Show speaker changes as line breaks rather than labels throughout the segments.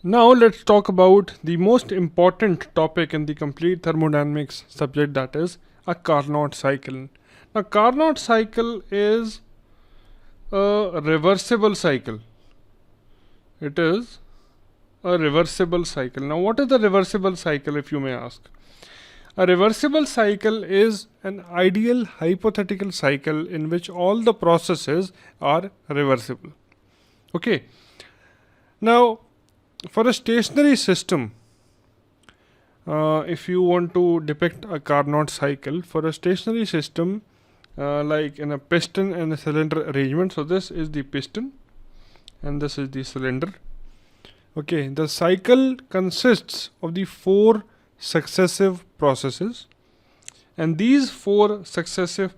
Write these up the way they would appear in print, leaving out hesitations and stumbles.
Now let's talk about the most important topic in the complete thermodynamics subject, that is a Carnot cycle. Now Carnot cycle is a reversible cycle. It is a reversible cycle. Now what is the reversible cycle, if you may ask? A reversible cycle is an ideal hypothetical cycle in which all the processes are reversible. Okay. Now for a stationary system, if you want to depict a Carnot cycle for a stationary system, like in a piston and a cylinder arrangement, so this is the piston and this is the cylinder. Okay, the cycle consists of the four successive processes, and these four successive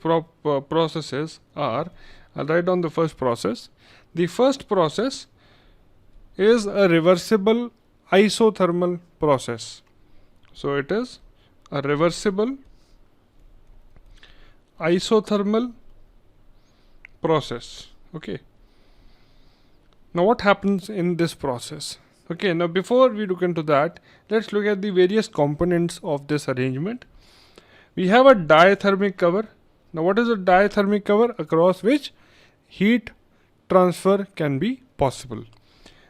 processes are, I'll write down the first process. The first process is a reversible isothermal process. So it is a reversible isothermal process. Okay. Now what happens in this process? Okay, now before we look into that, let's look at the various components of this arrangement. We have a diathermic cover. Now what is a diathermic cover? Across which heat transfer can be possible.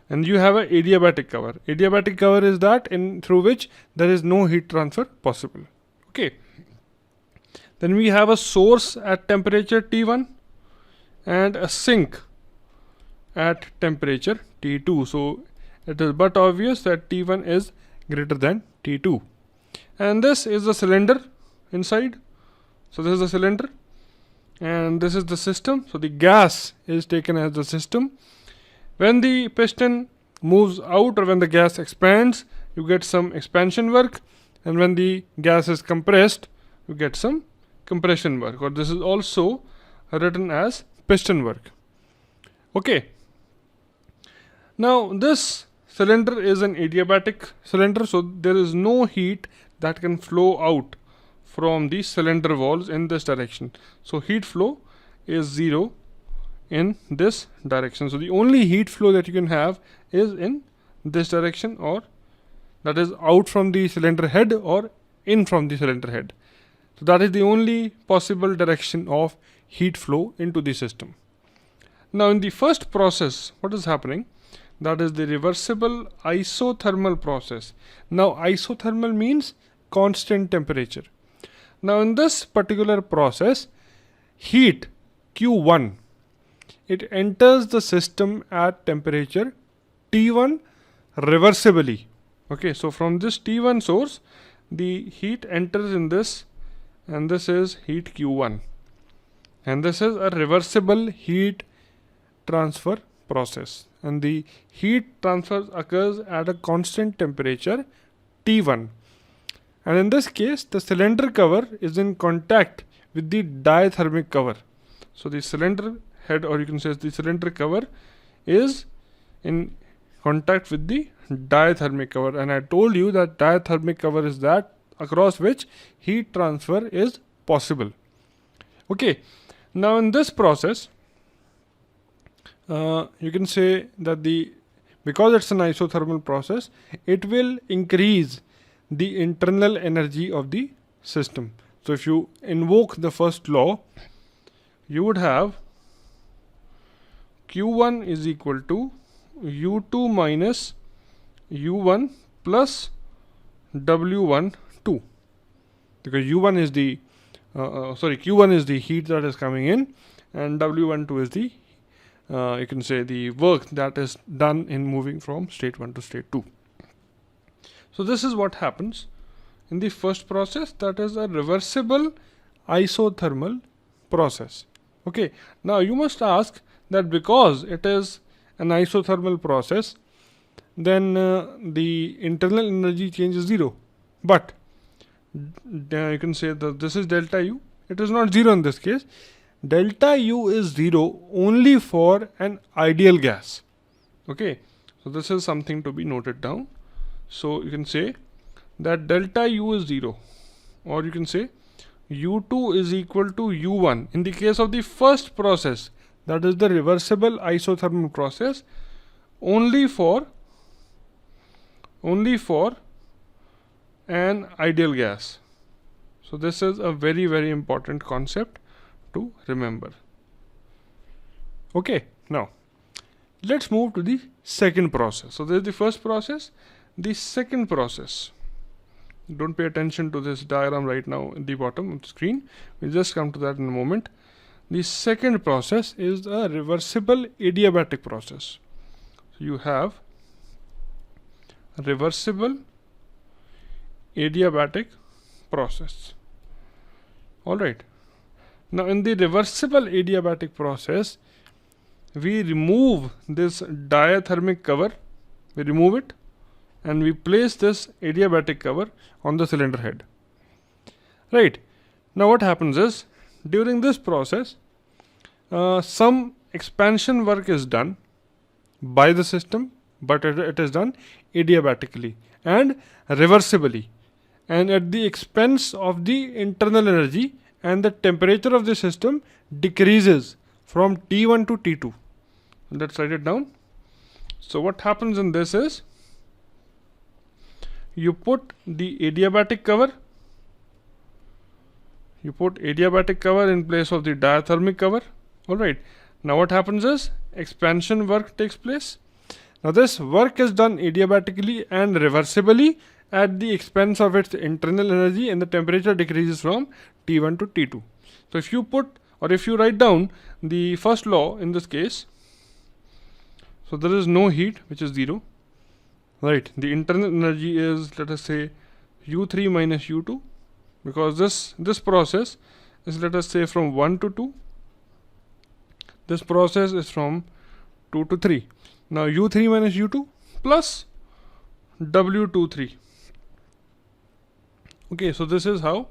And you have an adiabatic cover. Adiabatic cover is that through which there is no heat transfer possible. Okay. Then we have a source at temperature T1 and a sink at temperature T2. So it is but obvious that T1 is greater than T2. And this is the cylinder inside. So this is the cylinder and this is the system. So the gas is taken as the system. When the piston moves out or when the gas expands, you get some expansion work, and when the gas is compressed, you get some compression work, or this is also written as piston work. Okay. Now this cylinder is an adiabatic cylinder, so there is no heat that can flow out from the cylinder walls in this direction. So heat flow is zero in this direction. So the only heat flow that you can have is in this direction, or that is out from the cylinder head or in from the cylinder head. So that is the only possible direction of heat flow into the system. Now in the first process, what is happening? That is the reversible isothermal process. Now isothermal means constant temperature. Now in this particular process, heat Q1, it enters the system at temperature T1 reversibly. Okay, so from this T1 source, the heat enters in this, and this is heat Q1. And this is a reversible heat transfer process. And the heat transfer occurs at a constant temperature T1. And in this case, the cylinder cover is in contact with the diathermic cover. So the cylinder head, or you can say the cylinder cover, is in contact with the diathermic cover, and I told you that diathermic cover is that across which heat transfer is possible. Okay, now in this process, you can say that because it's an isothermal process, it will increase the internal energy of the system. So if you invoke the first law, you would have Q1 is equal to U2 minus U1 plus W1 2, because U1 is the Q1 is the heat that is coming in, and W12 is the you can say the work that is done in moving from state 1 to state 2. So this is what happens in the first process, that is a reversible isothermal process. Okay, now you must ask that because it is an isothermal process, then the internal energy change is zero. But you can say that this is delta U. It is not zero in this case. Delta U is zero only for an ideal gas. Okay, so this is something to be noted down. So you can say that delta U is zero, or you can say U2 is equal to U1 in the case of the first process, that is the reversible isothermal process, only for only for an ideal gas. So this is a very, very important concept to remember. Okay, now let's move to the second process. So this is the first process. The second process, don't pay attention to this diagram right now in the bottom of the screen, we'll just come to that in a moment. The second process is a reversible adiabatic process. So you have a reversible adiabatic process. Alright, now in the reversible adiabatic process, we remove this diathermic cover, we remove it, and we place this adiabatic cover on the cylinder head. Right, now what happens is, during this process, some expansion work is done by the system, but it is done adiabatically and reversibly, and at the expense of the internal energy, and the temperature of the system decreases from T1 to T2. Let's write it down. So what happens in this is, you put the adiabatic cover, in place of the diathermic cover. Alright, now what happens is, expansion work takes place. Now this work is done adiabatically and reversibly at the expense of its internal energy, and the temperature decreases from T1 to T2. So if you put, or if you write down the first law in this case, so there is no heat, which is 0. Right, the internal energy is, let us say, U3 minus U2, because this process is, let us say, from 1 to 2. This process is from 2 to 3. Now U3 minus U2 plus W23. Okay, so this is how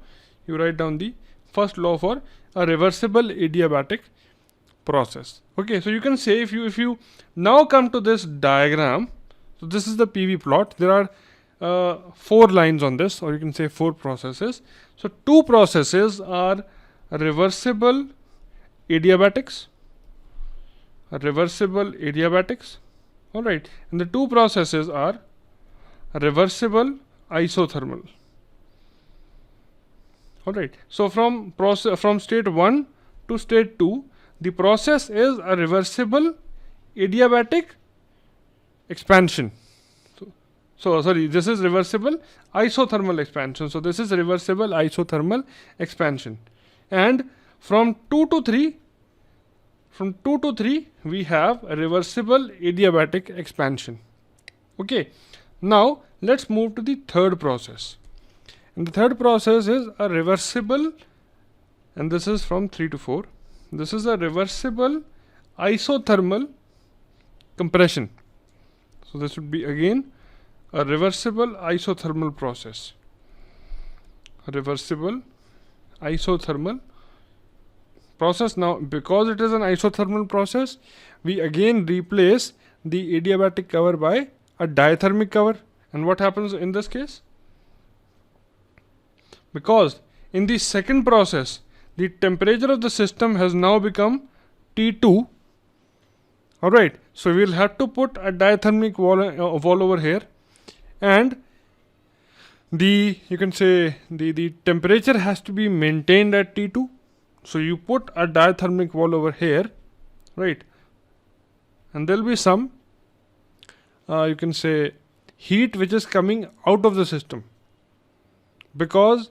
you write down the first law for a reversible adiabatic process. Okay, so you can say, if you now come to this diagram, so this is the PV plot. There are 4 lines on this, or you can say 4 processes. So 2 processes are reversible adiabatics, alright, and the 2 processes are reversible isothermal. Alright, so from state 1 to state 2, the process is a reversible adiabatic expansion. So sorry, this is reversible isothermal expansion. So this is reversible isothermal expansion. And from 2 to 3, we have a reversible adiabatic expansion. Okay, now let's move to the third process. And the third process is a reversible, and this is from 3 to 4. This is a reversible isothermal compression. So this would be again a reversible isothermal process. A reversible isothermal process. Now, because it is an isothermal process, we again replace the adiabatic cover by a diathermic cover. And what happens in this case? Because in the second process, the temperature of the system has now become T2. Alright, so we will have to put a diathermic wall over here, and you can say the temperature has to be maintained at T2. So you put a diathermic wall over here, right, and there will be some you can say heat which is coming out of the system, because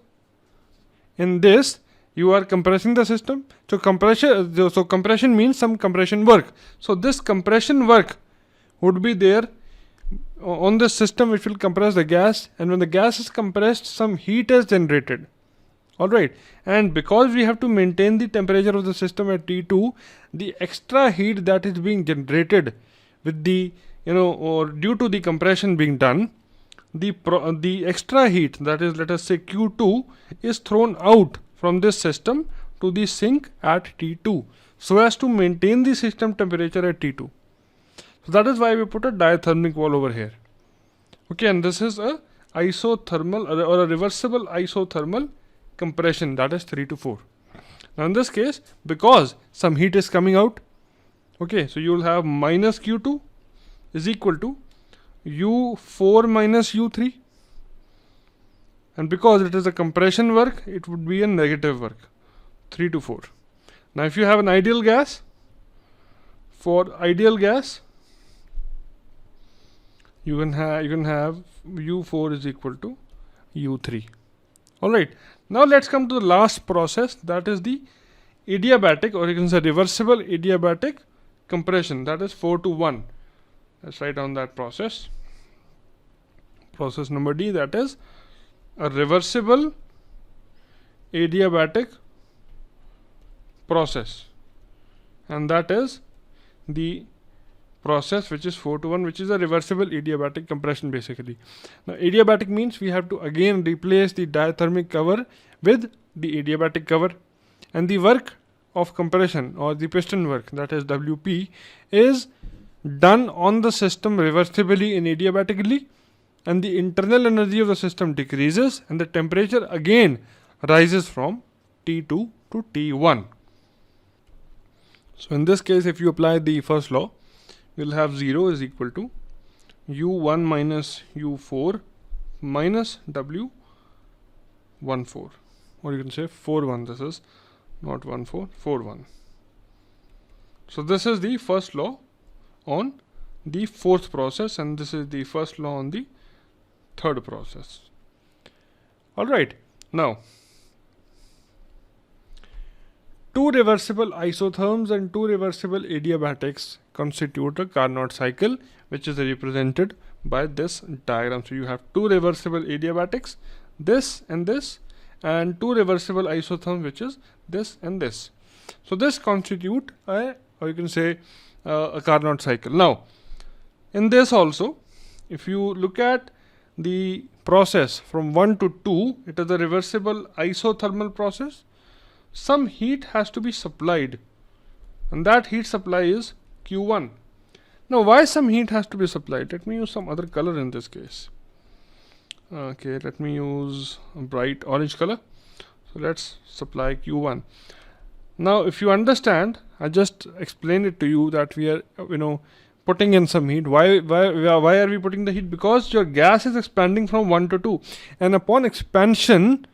in this you are compressing the system. So compression means some compression work. So this compression work would be there on the system, which will compress the gas, and when the gas is compressed, some heat is generated. Alright, and because we have to maintain the temperature of the system at T2, the extra heat that is being generated with the or due to the compression being done, the extra heat, that is, let us say Q2, is thrown out from this system to the sink at T2, so as to maintain the system temperature at T2. So that is why we put a diathermic wall over here. Okay, and this is a isothermal or a reversible isothermal compression, that is 3 to 4. Now in this case, because some heat is coming out, okay, so you will have minus Q2 is equal to u4 minus u3, and because it is a compression work, it would be a negative work, 3 to 4. Now if you have an ideal gas, for ideal gas you can have u4 is equal to u3. Alright, now let's come to the last process, that is the adiabatic, or you can say reversible adiabatic compression, that is 4 to 1. Let's write down that process. Process number D, that is a reversible adiabatic process, and that is the process which is 4 to 1, which is a reversible adiabatic compression basically. Now adiabatic means we have to again replace the diathermic cover with the adiabatic cover, and the work of compression or the piston work, that is WP, is done on the system reversibly and adiabatically, and the internal energy of the system decreases and the temperature again rises from T2 to T1. So in this case, if you apply the first law, we will have 0 is equal to u1 minus u4 minus w14, or you can say 41. This is not 14, 41. So this is the first law on the fourth process, and this is the first law on the third process. Alright, now two reversible isotherms and two reversible adiabatics constitute a Carnot cycle, which is represented by this diagram. So you have two reversible adiabatics, this, and two reversible isotherms, which is this and this. So this constitute a, or you can say a Carnot cycle. Now in this also, if you look at the process from 1 to 2, it is a reversible isothermal process. Some heat has to be supplied, and that heat supply is Q1. Now why some heat has to be supplied? Let me use some other color in this case. Okay, let me use a bright orange color. So let's supply Q1. Now if you understand, I just explained it to you that we are putting in some heat. Why are we putting the heat? Because your gas is expanding from 1 to 2, and upon expansion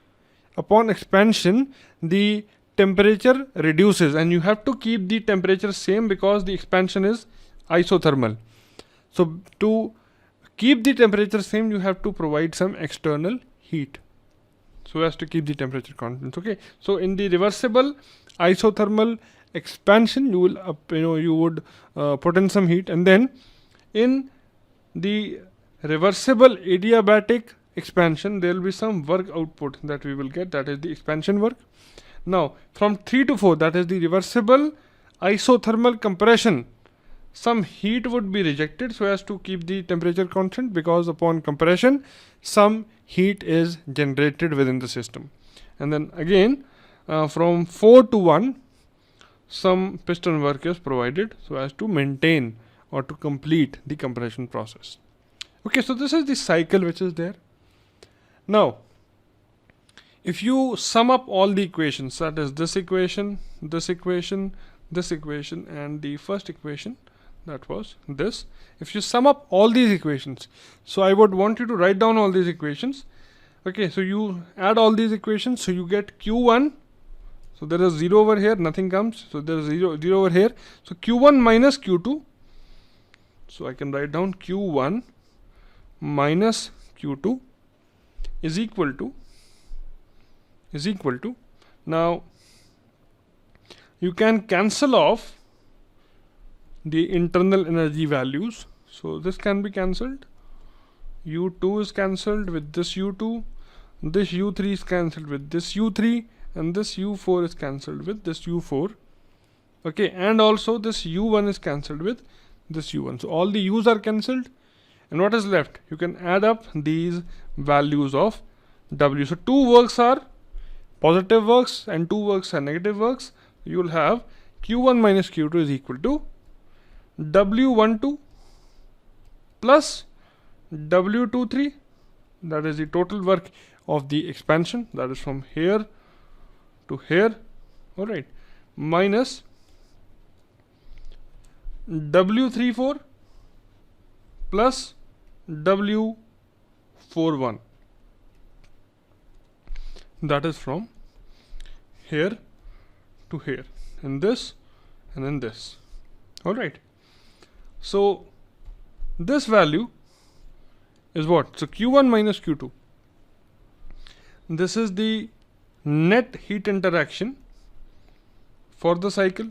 the temperature reduces, and you have to keep the temperature same because the expansion is isothermal. So to keep the temperature same, you have to provide some external heat so as to keep the temperature constant. Okay, so in the reversible isothermal expansion, you will you would put in some heat, and then in the reversible adiabatic expansion there will be some work output that we will get, that is the expansion work. Now from 3 to 4, that is the reversible isothermal compression, some heat would be rejected so as to keep the temperature constant, because upon compression some heat is generated within the system. And then again from 4 to 1, some piston work is provided so as to maintain or to complete the compression process. Okay, so this is the cycle which is there. Now if you sum up all the equations, that is this equation, this equation, this equation, and the first equation, that was this, if you sum up all these equations, so I would want you to write down all these equations. Okay, so you add all these equations, so you get Q1. So there is 0 over here, nothing comes, so there is 0 over here. So Q1 minus Q2, so I can write down Q1 minus Q2 is equal to, now you can cancel off the internal energy values. So this can be cancelled, U2 is cancelled with this U2, this U3 is cancelled with this U3, and this U4 is cancelled with this U4. Okay, and also this U1 is cancelled with this U1. So all the U's are cancelled, and what is left? You can add up these values of W. So two works are positive works and two works are negative works. You will have Q1 minus Q2 is equal to W12 plus W23, that is the total work of the expansion, that is from here to here, alright, minus W34 plus W41. That is from here to here, and this, and then this. Alright. So this value is what? So Q1 minus Q2. This is the net heat interaction for the cycle,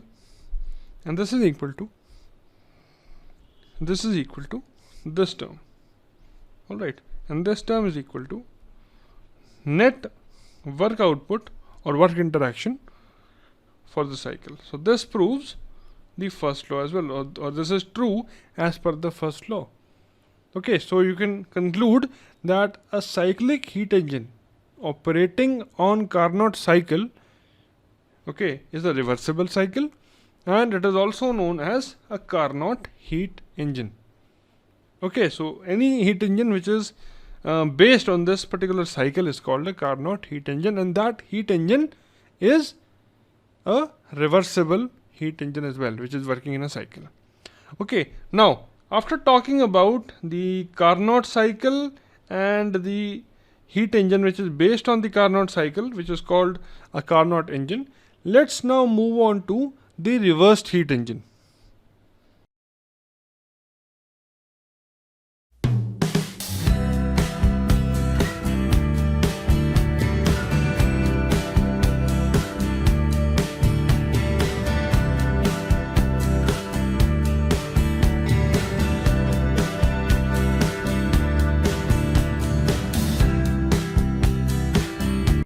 and this is equal to this term. Alright, and this term is equal to net work output or work interaction for the cycle. So this proves the first law as well, or this is true as per the first law. Okay, so you can conclude that a cyclic heat engine operating on Carnot cycle, okay, is a reversible cycle, and it is also known as a Carnot heat engine. Okay, so any heat engine which is based on this particular cycle is called a Carnot heat engine, and that heat engine is a reversible heat engine as well, which is working in a cycle. Okay, now after talking about the Carnot cycle and the heat engine which is based on the Carnot cycle, which is called a Carnot engine, let's now move on to the reversed heat engine.